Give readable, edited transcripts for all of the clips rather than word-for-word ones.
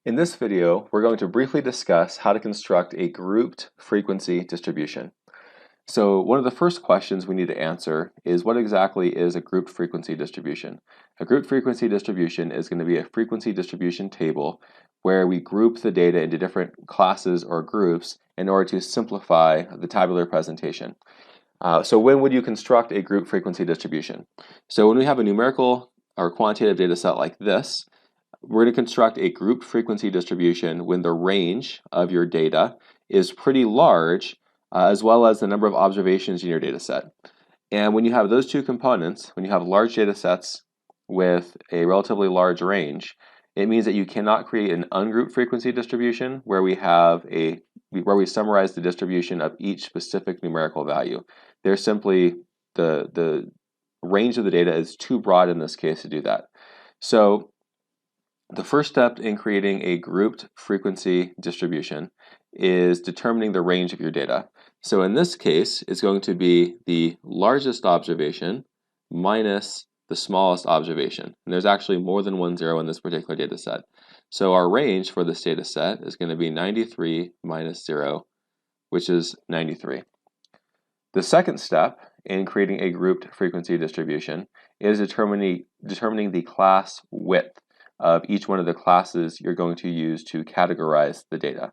In this video, we're going to briefly discuss how to construct a grouped frequency distribution. So one of the first questions we need to answer is what exactly is a grouped frequency distribution? A grouped frequency distribution is going to be a frequency distribution table where we group the data into different classes or groups in order to simplify the tabular presentation. So when would you construct a group frequency distribution? So when we have a numerical or quantitative data set like this, we're going to construct a group frequency distribution when the range of your data is pretty large, as well as the number of observations in your data set. And when you have those two components, when you have large data sets with a relatively large range, it means that you cannot create an ungrouped frequency distribution where we summarize the distribution of each specific numerical value. There's simply the range of the data is too broad in this case to do that. So the first step in creating a grouped frequency distribution is determining the range of your data. So in this case, it's going to be the largest observation minus the smallest observation. And there's actually more than one zero in this particular data set. So our range for this data set is going to be 93 minus 0, which is 93. The second step in creating a grouped frequency distribution is determining the class width of each one of the classes you're going to use to categorize the data.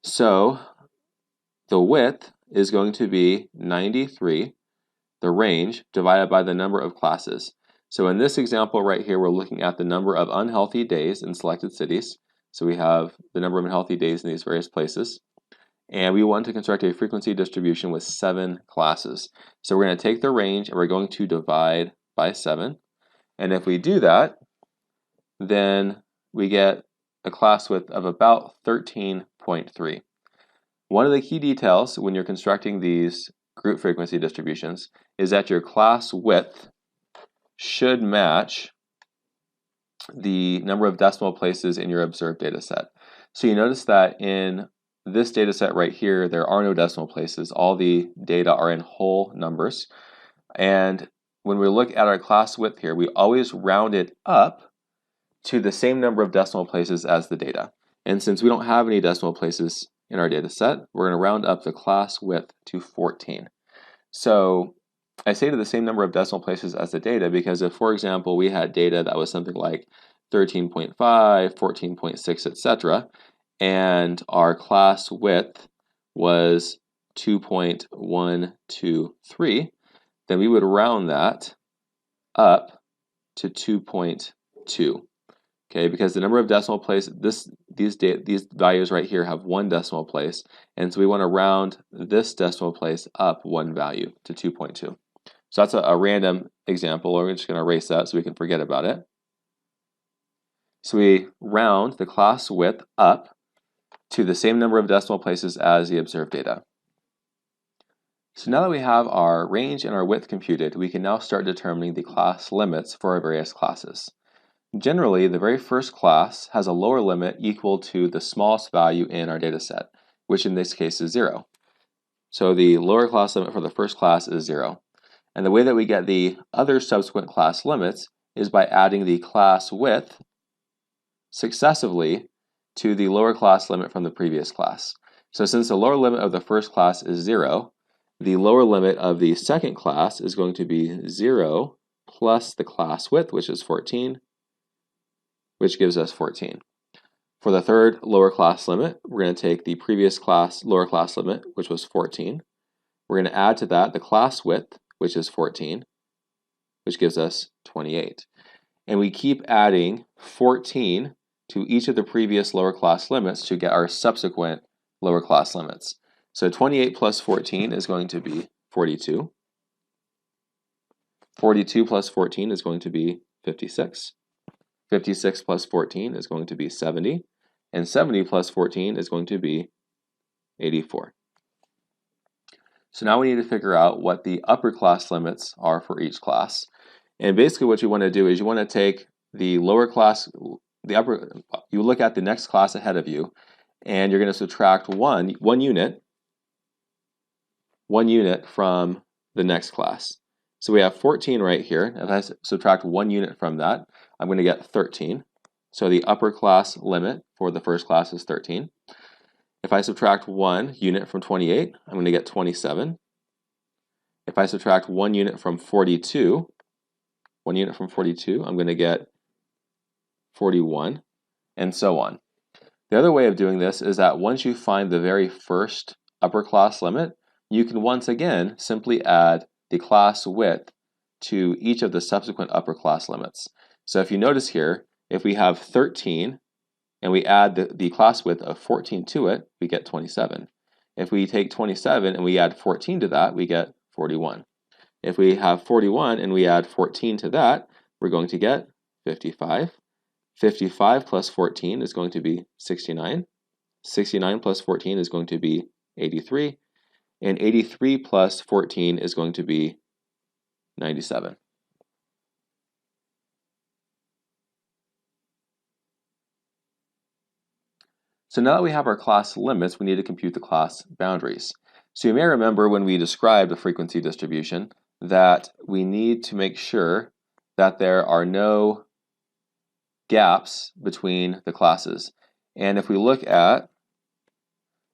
So the width is going to be 93, the range, divided by the number of classes. So in this example right here, we're looking at the number of unhealthy days in selected cities. So we have the number of unhealthy days in these various places. And we want to construct a frequency distribution with 7 classes. So we're going to take the range and we're going to divide by 7. And if we do that, then we get a class width of about 13.3. One of the key details when you're constructing these group frequency distributions is that your class width should match the number of decimal places in your observed data set. So you notice that in this data set right here, there are no decimal places. All the data are in whole numbers. And when we look at our class width here, we always round it up to the same number of decimal places as the data. And since we don't have any decimal places in our data set, we're going to round up the class width to 14. So I say to the same number of decimal places as the data because if, for example, we had data that was something like 13.5, 14.6, etc., and our class width was 2.123, then we would round that up to 2.2. Okay, because the number of decimal places, these values right here have one decimal place, and so we want to round this decimal place up one value to 2.2. So that's a random example. We're just going to erase that so we can forget about it. So we round the class width up to the same number of decimal places as the observed data. So now that we have our range and our width computed, we can now start determining the class limits for our various classes. Generally, the very first class has a lower limit equal to the smallest value in our data set, which in this case is 0. So the lower class limit for the first class is 0. And the way that we get the other subsequent class limits is by adding the class width successively to the lower class limit from the previous class. So since the lower limit of the first class is 0, the lower limit of the second class is going to be 0 plus the class width, which is 14, which gives us 14. For the third lower class limit, we're going to take the previous class lower class limit, which was 14. We're going to add to that the class width, which is 14, which gives us 28. And we keep adding 14 to each of the previous lower class limits to get our subsequent lower class limits. So 28 plus 14 is going to be 42. 42 plus 14 is going to be 56. 56 plus 14 is going to be 70, and 70 plus 14 is going to be 84. So now we need to figure out what the upper class limits are for each class. And basically what you want to do is you want to take the lower class, you look at the next class ahead of you, and you're going to subtract one unit from the next class. So we have 14 right here. If I subtract 1 unit from that, I'm going to get 13. So the upper class limit for the first class is 13. If I subtract 1 unit from 28, I'm going to get 27. If I subtract 1 unit from 42, I'm going to get 41, and so on. The other way of doing this is that once you find the very first upper class limit, you can once again simply add the class width to each of the subsequent upper class limits. So if you notice here, if we have 13 and we add the class width of 14 to it, we get 27. If we take 27 and we add 14 to that, we get 41. If we have 41 and we add 14 to that, we're going to get 55. 55 plus 14 is going to be 69. 69 plus 14 is going to be 83. And 83 plus 14 is going to be 97. So now that we have our class limits, we need to compute the class boundaries. So you may remember when we described the frequency distribution that we need to make sure that there are no gaps between the classes. And if we look at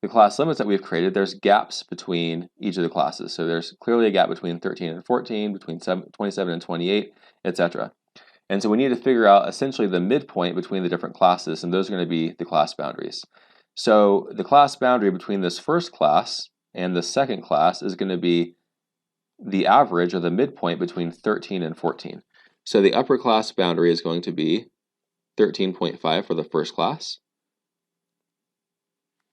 the class limits that we've created, there's gaps between each of the classes. So there's clearly a gap between 13 and 14, between 27 and 28, etc. And so we need to figure out essentially the midpoint between the different classes, and those are going to be the class boundaries. So the class boundary between this first class and the second class is going to be the average or the midpoint between 13 and 14. So the upper class boundary is going to be 13.5 for the first class.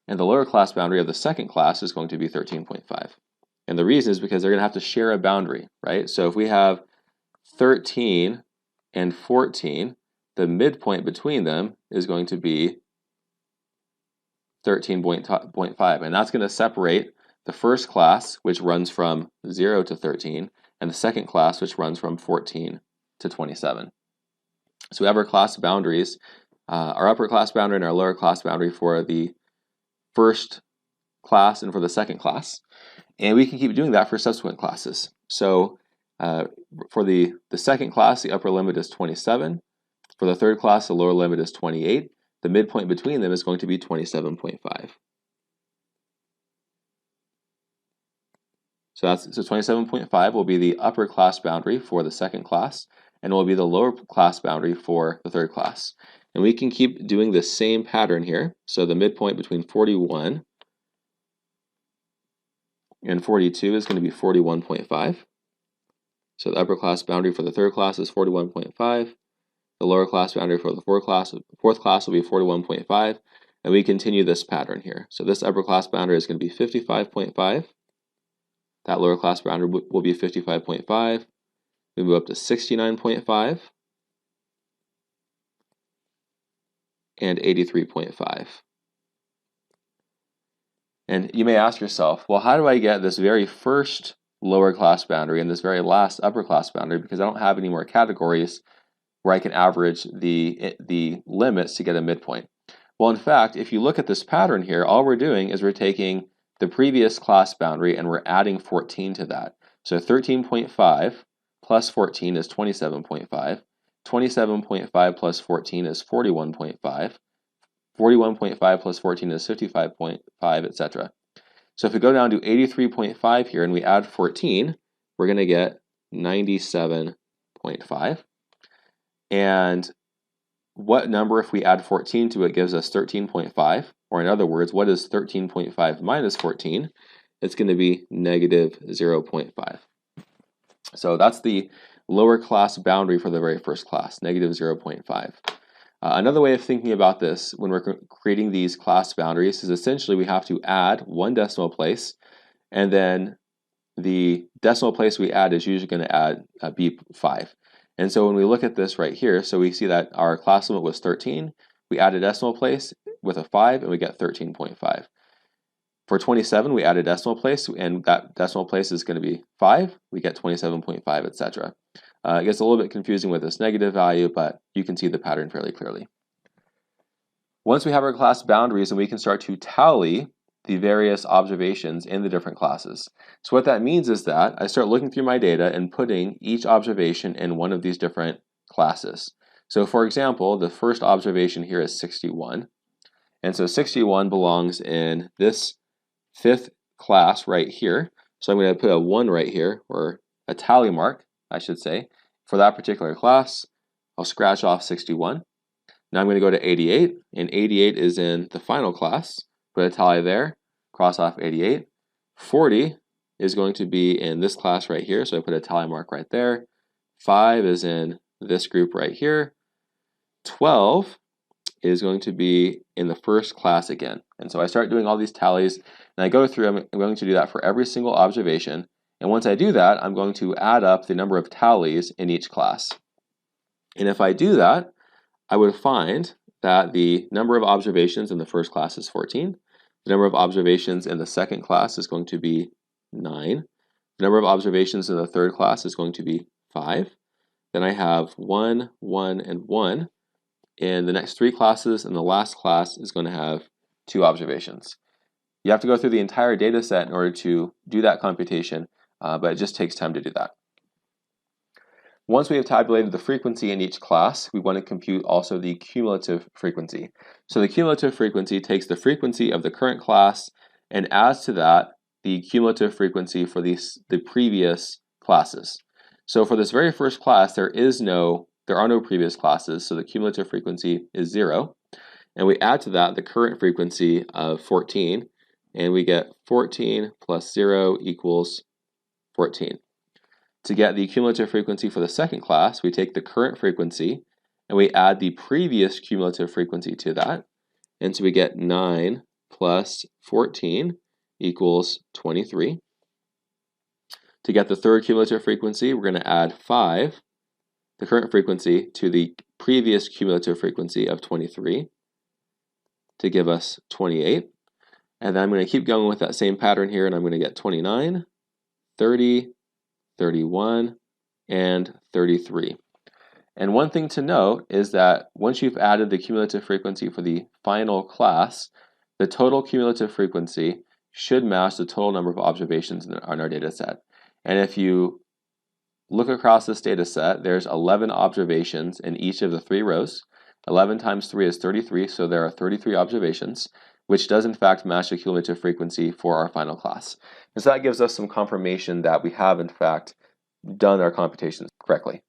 And the lower class boundary of the second class is going to be 13.5. And the reason is because they're going to have to share a boundary, right? So if we have 13 and 14, the midpoint between them is going to be 13.5. And that's going to separate the first class, which runs from 0 to 13, and the second class, which runs from 14 to 27. So we have our class boundaries, our upper class boundary and our lower class boundary for the first class and for the second class. And we can keep doing that for subsequent classes. So for the second class, the upper limit is 27. For the third class, the lower limit is 28. The midpoint between them is going to be 27.5. So 27.5 will be the upper class boundary for the second class, and will be the lower class boundary for the third class. And we can keep doing the same pattern here. So the midpoint between 41 and 42 is going to be 41.5. So the upper class boundary for the third class is 41.5. The lower class boundary for the fourth class will be 41.5. And we continue this pattern here. So this upper class boundary is going to be 55.5. That lower class boundary will be 55.5. We move up to 69.5 and 83.5. And you may ask yourself, well, how do I get this very first lower class boundary and this very last upper class boundary, because I don't have any more categories where I can average the limits to get a midpoint? Well, in fact, if you look at this pattern here, all we're doing is we're taking the previous class boundary and we're adding 14 to that. So 13.5 plus 14 is 27.5. 27.5 plus 14 is 41.5. 41.5 plus 14 is 55.5, etc. So if we go down to 83.5 here and we add 14, we're going to get 97.5. And what number, if we add 14 to it, gives us 13.5? Or in other words, what is 13.5 minus 14? It's going to be negative 0.5. So that's the lower class boundary for the very first class, negative 0.5. Another way of thinking about this when we're creating these class boundaries is essentially we have to add one decimal place, and then the decimal place we add is usually going to be 5. And so when we look at this right here, so we see that our class limit was 13. We add a decimal place with a 5, and we get 13.5. For 27, we add a decimal place, and that decimal place is going to be 5. We get 27.5, etc. It gets a little bit confusing with this negative value, but you can see the pattern fairly clearly. Once we have our class boundaries, then we can start to tally the various observations in the different classes. So what that means is that I start looking through my data and putting each observation in one of these different classes. So for example, the first observation here is 61. And so 61 belongs in this 5th class right here. So I'm going to put a 1 right here, or a tally mark, I should say, for that particular class. I'll scratch off 61. Now I'm going to go to 88, and 88 is in the final class. Put a tally there, cross off 88. 40 is going to be in this class right here, so I put a tally mark right there. 5 is in this group right here. 12 is going to be in the first class again. And so I start doing all these tallies, and I go through them. I'm going to do that for every single observation. And once I do that, I'm going to add up the number of tallies in each class. And if I do that, I would find that the number of observations in the first class is 14. The number of observations in the second class is going to be 9. The number of observations in the third class is going to be 5. Then I have 1, 1, and 1. In the next 3 classes, and the last class is going to have 2 observations. You have to go through the entire data set in order to do that computation, but it just takes time to do that. Once we have tabulated the frequency in each class, we want to compute also the cumulative frequency. So the cumulative frequency takes the frequency of the current class and adds to that the cumulative frequency for the previous classes. So for this very first class, there are no previous classes, so the cumulative frequency is 0. And we add to that the current frequency of 14, and we get 14 plus 0 equals 14. To get the cumulative frequency for the second class, we take the current frequency and we add the previous cumulative frequency to that. And so we get 9 plus 14 equals 23. To get the third cumulative frequency, we're going to add 5, the current frequency, to the previous cumulative frequency of 23 to give us 28. And then I'm going to keep going with that same pattern here, and I'm going to get 29, 30, 31, and 33. And one thing to note is that once you've added the cumulative frequency for the final class, the total cumulative frequency should match the total number of observations on our data set. And if you look across this data set, there's 11 observations in each of the 3 rows. 11 times 3 is 33, so there are 33 observations, which does in fact match the cumulative frequency for our final class. And so that gives us some confirmation that we have in fact done our computations correctly.